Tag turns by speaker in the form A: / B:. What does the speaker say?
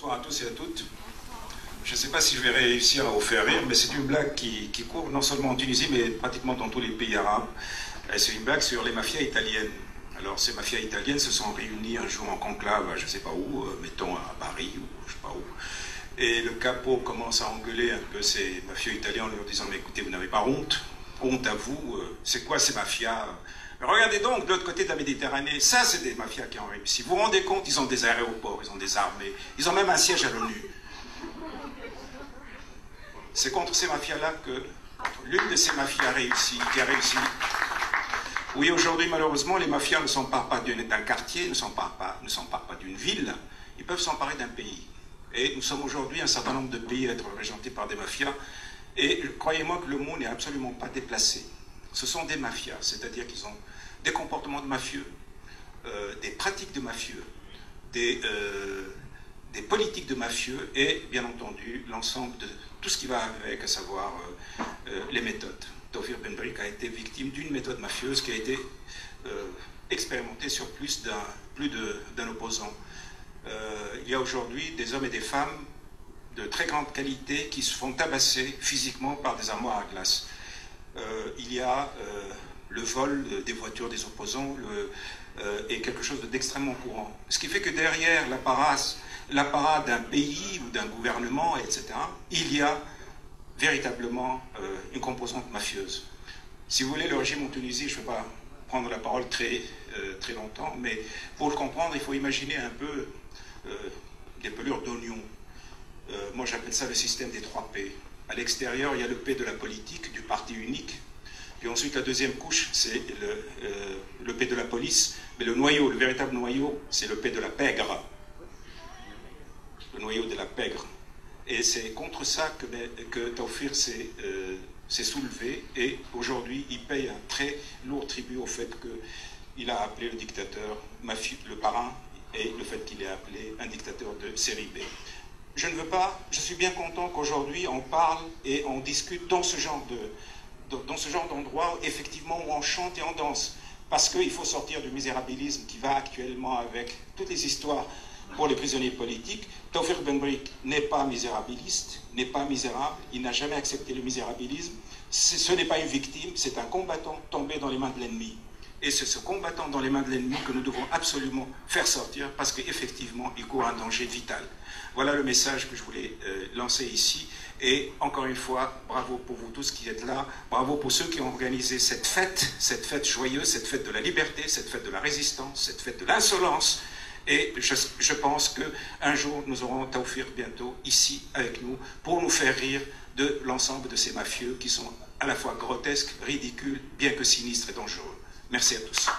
A: Bonsoir à tous et à toutes. Je ne sais pas si je vais réussir à vous faire rire, mais c'est une blague qui court non seulement en Tunisie, mais pratiquement dans tous les pays arabes. C'est une blague sur les mafias italiennes. Alors ces mafias italiennes se sont réunies un jour en conclave, je ne sais pas où, mettons à Paris ou je ne sais pas où. Et le capo commence à engueuler un peu ces mafieux italiens en leur disant « Mais écoutez, vous n'avez pas honte? Honte à vous, c'est quoi ces mafias ?» Regardez donc de l'autre côté de la Méditerranée, ça c'est des mafias qui ont réussi. Vous vous rendez compte, ils ont des aéroports, ils ont des armées, ils ont même un siège à l'ONU. C'est contre ces mafias-là que l'une de ces mafias qui a réussi. Oui, aujourd'hui, malheureusement, les mafias ne s'emparent pas d'un quartier, ne s'emparent pas d'une ville, ils peuvent s'emparer d'un pays. Et nous sommes aujourd'hui un certain nombre de pays à être régentés par des mafias. Et croyez-moi que le mot n'est absolument pas déplacé. Ce sont des mafias, c'est-à-dire qu'ils ont des comportements de mafieux, des pratiques de mafieux, des politiques de mafieux et, bien entendu, l'ensemble de tout ce qui va avec, à savoir les méthodes. Taoufir Ben Brik a été victime d'une méthode mafieuse qui a été expérimentée sur plus d'un opposant. Il y a aujourd'hui des hommes et des femmes de très grande qualité qui se font tabasser physiquement par des armoires à glace. Il y a le vol des voitures des opposants est quelque chose d'extrêmement courant. Ce qui fait que derrière l'apparat d'un pays ou d'un gouvernement, etc., il y a véritablement une composante mafieuse. Si vous voulez, le régime en Tunisie, je ne vais pas prendre la parole très longtemps, mais pour le comprendre, il faut imaginer un peu des pelures d'oignons. Moi, j'appelle ça le système des 3 P. À l'extérieur, il y a le P de la politique, du parti unique. Puis ensuite, la deuxième couche, c'est le P de la police. Mais le noyau, le véritable noyau, c'est le P de la pègre. Le noyau de la pègre. Et c'est contre ça que Taoufir s'est soulevé. Et aujourd'hui, il paye un très lourd tribut au fait qu'il a appelé le dictateur mafieux, le parrain, et le fait qu'il ait appelé un dictateur de série B. Je suis bien content qu'aujourd'hui on parle et on discute dans ce genre d'endroit, effectivement, où on chante et on danse. Parce qu'il faut sortir du misérabilisme qui va actuellement avec toutes les histoires pour les prisonniers politiques. Taoufir Ben Brik n'est pas misérabiliste, n'est pas misérable, il n'a jamais accepté le misérabilisme. Ce n'est pas une victime, c'est un combattant tombé dans les mains de l'ennemi. Et c'est ce combattant dans les mains de l'ennemi que nous devons absolument faire sortir parce qu'effectivement, il court un danger vital. Voilà le message que je voulais lancer ici. Et encore une fois, bravo pour vous tous qui êtes là. Bravo pour ceux qui ont organisé cette fête joyeuse, cette fête de la liberté, cette fête de la résistance, cette fête de l'insolence. Et je pense qu'un jour, nous aurons Taoufir bientôt ici avec nous pour nous faire rire de l'ensemble de ces mafieux qui sont à la fois grotesques, ridicules, bien que sinistres et dangereux. Merci à tous.